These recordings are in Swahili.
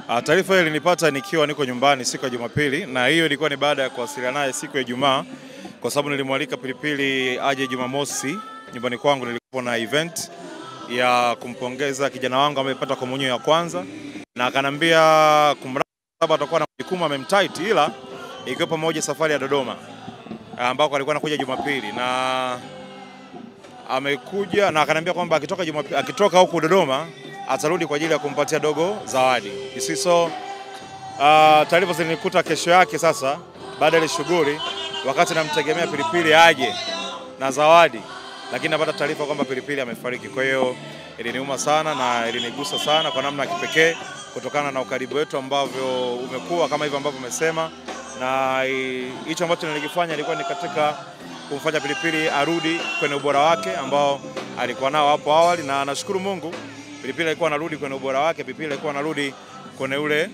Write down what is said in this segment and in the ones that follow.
Taarifa ile nilipata nikiwa niko nyumbani siku ya Jumapili, na hiyo ilikuwa ni baada ya kuwasiliana naye siku ya Ijumaa, kwa sababu nilimwalika Pilipili aje Jumamosi nyumbani kwangu. Nilikuwa na event ya kumpongeza kijana wangu amepata komunyo ya kwanza, na akanambia kumraba atakuwa na majukumu amemtight, ila ikiwa pamoja safari ya Dodoma ambako alikuwa anakuja Jumapili, na amekuja na akanambia kwamba akitoka huko Dodoma atarudi kwa ajili ya kumpatia dogo zawadi. So taarifa zilinikuta kesho yake sasa baada ya shughuli, wakati namtegemea Pilipili aje na zawadi, lakini napata taarifa kwamba Pilipili amefariki. Kwa hiyo iliniuma sana na ilinigusa sana kwa namna ya kipekee, kutokana na ukaribu wetu ambavyo umekuwa kama hivyo ambavyo umesema, na hicho ambacho nilikifanya ilikuwa ni katika kumfanya Pilipili arudi kwenye ubora wake ambao alikuwa nao hapo awali, na nashukuru Mungu Pilipili alikuwa anarudi kwenye ubora wake. Pilipili alikuwa anarudi kwenye ule,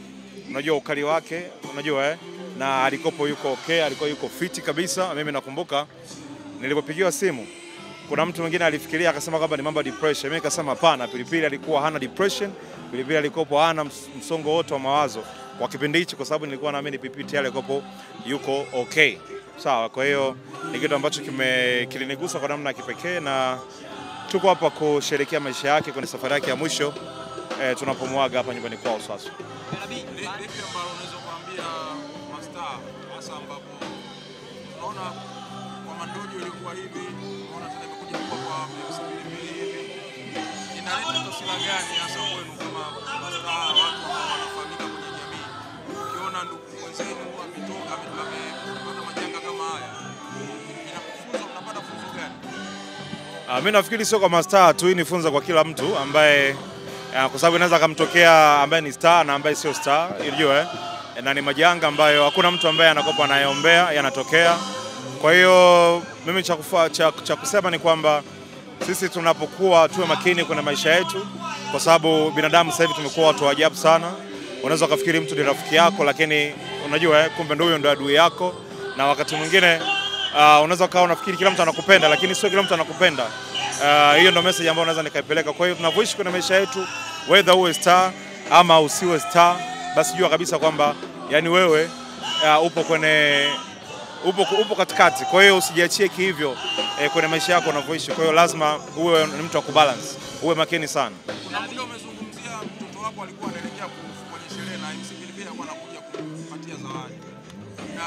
unajua, ukali wake, unajua na alikopo yuko okay, alikuwa yuko fiti kabisa. Mimi nakumbuka nilipopigiwa simu, kuna mtu mwingine alifikiria akasema kwamba ni mambo ya depression. Mimi nikasema hapana, Pilipili alikuwa hana depression, Pilipili alikuwa hana msongo wote wa mawazo kwa kipindi hicho, kwa sababu nilikuwa naamini Pilipili alikopo yuko okay. Sawa, kwa hiyo ni kitu ambacho kilinigusa kwa namna ya kipekee, na tuko hapa kusherehekea maisha yake kwenye safari yake ya mwisho tunapomwaga hapa nyumbani kwao sasa. Lipi ambalo unaweza kuambia mastaa hasa ambapo unaona kwa Mandojo ilikuwa hivi, unaona tena imekuja kwa Pilipili hivi, inaleta taswira gani hasa kwenu kama mastaa, watu ambao wanafahamika kwenye jamii? Ukiona ndugu wenzenu ametoka amepata majanga kama haya, inakufunza, unapata funzo gani? Mimi nafikiri sio kwa mastaa tu, ni funzo kwa kila mtu ambaye kwa sababu inaweza kumtokea ambaye ni star na ambaye sio star, unajua na ni majanga ambayo hakuna mtu ambaye anakopa anayeombea, yanatokea. Kwa hiyo mimi cha kusema ni kwamba sisi tunapokuwa tuwe makini kwenye maisha yetu, kwa sababu binadamu sasa hivi tumekuwa watu wa ajabu sana. Unaweza kufikiri mtu ni rafiki yako, lakini unajua kumbe ndio huyo ndio adui yako, na wakati mwingine unaweza kawa unafikiri kila mtu anakupenda, lakini sio kila mtu anakupenda. Hiyo ndio message ambayo unaweza nikaipeleka. Kwa hiyo tunavyoishi kwenye maisha yetu, whether uwe star ama usiwe star, basi jua kabisa kwamba yani wewe upo katikati. Kwa hiyo usijiachie hivyo kwenye maisha yako unavyoishi. Kwa hiyo lazima uwe ni mtu wa kubalance, uwe makini sana. Kuna mtu umezungumzia mtoto wako alikuwa anaelekea kwenye sherehe na MC Pilipili alikuwa anakuja kumpatia zawadi, na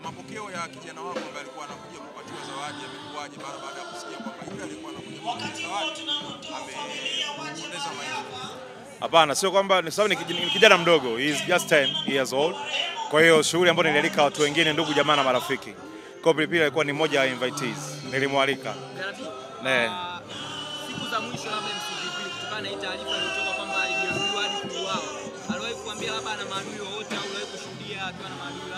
mapokeo ya kijana wako ambaye alikuwa anakuja kupatiwa zawadi yamekuwaje baada ya kusikia kwamba yule alikuwa anakuja kupatiwa zawadi amepoteza maisha? Hapana, sio kwamba ni sababu ni kijana mdogo, he is just 10 years old. Kwa hiyo shughuli ambayo nilialika watu wengine, ndugu jamaa na marafiki. Kwa Pilipili alikuwa ni mmoja wa invitees, nilimwalika. Siku za mwisho labda MC Pilipili, kutokana na taarifa iliyotoka kwamba alijeruhiwa hadi kuuawa, aliwahi kuambia labda ana maadui wote au aliwahi kushuhudia akiwa na maadui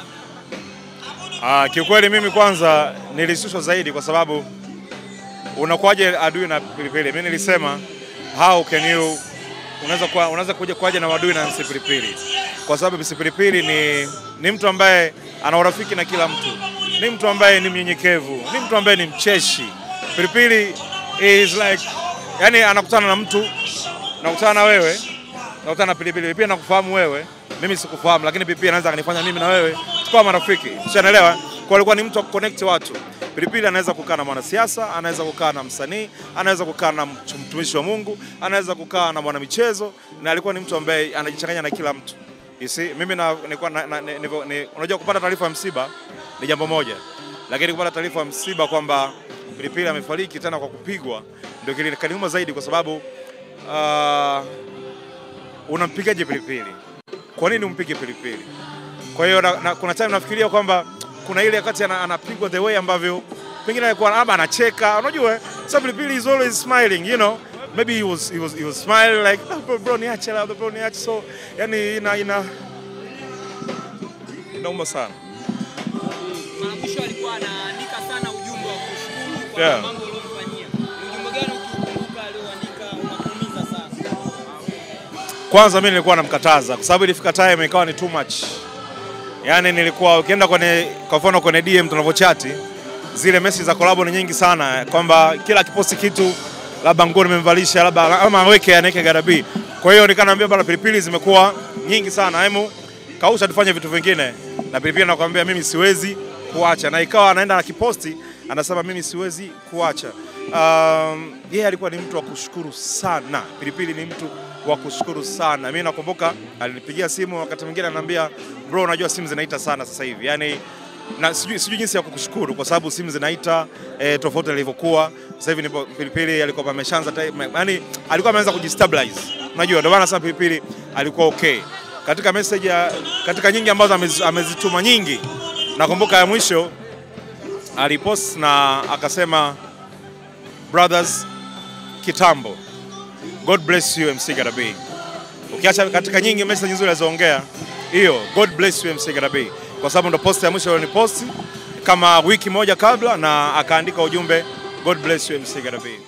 labda? Kiukweli mimi kwanza nilisushwa zaidi, kwa sababu unakuaje adui na Pilipili? Mimi nilisema how can you unaweza kuja na adui na MC Pilipili, kwa sababu MC Pilipili ni mtu ambaye ana urafiki na kila mtu, ni mtu ambaye ni mnyenyekevu, ni mtu ambaye ni mcheshi. Pilipili is like, yani anakutana na mtu, nakutana na wewe, nakutana na Pilipili, pia nakufahamu wewe, mimi sikufahamu, lakini Pilipili anaweza kanifanya mimi na wewe tukawa marafiki. Unaelewa? Kwa alikuwa ni mtu wa connect watu. Pilipili anaweza kukaa na mwanasiasa, anaweza kukaa na msanii, anaweza kukaa na mtumishi wa Mungu, anaweza kukaa na mwanamichezo, na alikuwa ni mtu ambaye anajichanganya na kila mtu. You see, mimi unajua kupata taarifa ya msiba ni jambo moja, lakini kupata taarifa ya msiba kwamba Pilipili amefariki tena kwa kupigwa ndio kiliniuma zaidi, kwa sababu unampigaje Pilipili? Kwa nini umpige Pilipili? Kwa hiyo kuna time nafikiria kwamba kuna ile wakati anapigwa the way ambavyo pengine alikuwa ama anacheka, unajua so Pilipili is always smiling, you know, maybe he was smiling like bro niache la bro niache, so yani inauma sana. Mwisho alikuwa anaandika sana ujumbe wa kushukuru kwa mambo aliyofanyia. Ujumbe gani ukikumbuka alioandika unakuumiza sana? Kwanza mimi nilikuwa namkataza, kwa sababu ilifika time ikawa ni too much. Yani nilikuwa ukienda kwa mfano kwenye DM tunavyochati, zile message za collab ni nyingi sana, kwamba kila kiposti kitu labda nguo nimemvalisha labda ama aweke anaweke garabi. Kwa hiyo nikanambia bana, pilipili zimekuwa nyingi sana, hemu kausha tufanye vitu vingine. Na pilipili anakuambia mimi siwezi kuacha, na ikawa anaenda na kiposti anasema mimi siwezi kuacha. Yeye alikuwa ni mtu wa kushukuru sana. Pilipili ni mtu wa kushukuru sana. Mimi nakumbuka alinipigia simu wakati mwingine ananiambia, bro, unajua simu zinaita sana sasa hivi. Yaani na sijui jinsi ya kukushukuru kwa sababu simu zinaita tofauti na ilivyokuwa. Sasa hivi ni Pilipili alikuwa ameshaanza, yaani alikuwa ameanza kujistabilize. Unajua ndio maana sasa Pilipili alikuwa okay. Katika message katika nyingi ambazo amezituma nyingi, nakumbuka ya mwisho alipost na akasema, brothers kitambo, God bless you MC Garabi. Ukiacha katika nyingi message nzuri alizoongea, hiyo God bless you MC Garabi, kwa sababu ndo post ya mwisho ni post kama wiki moja kabla, na akaandika ujumbe God bless you MC Garabi.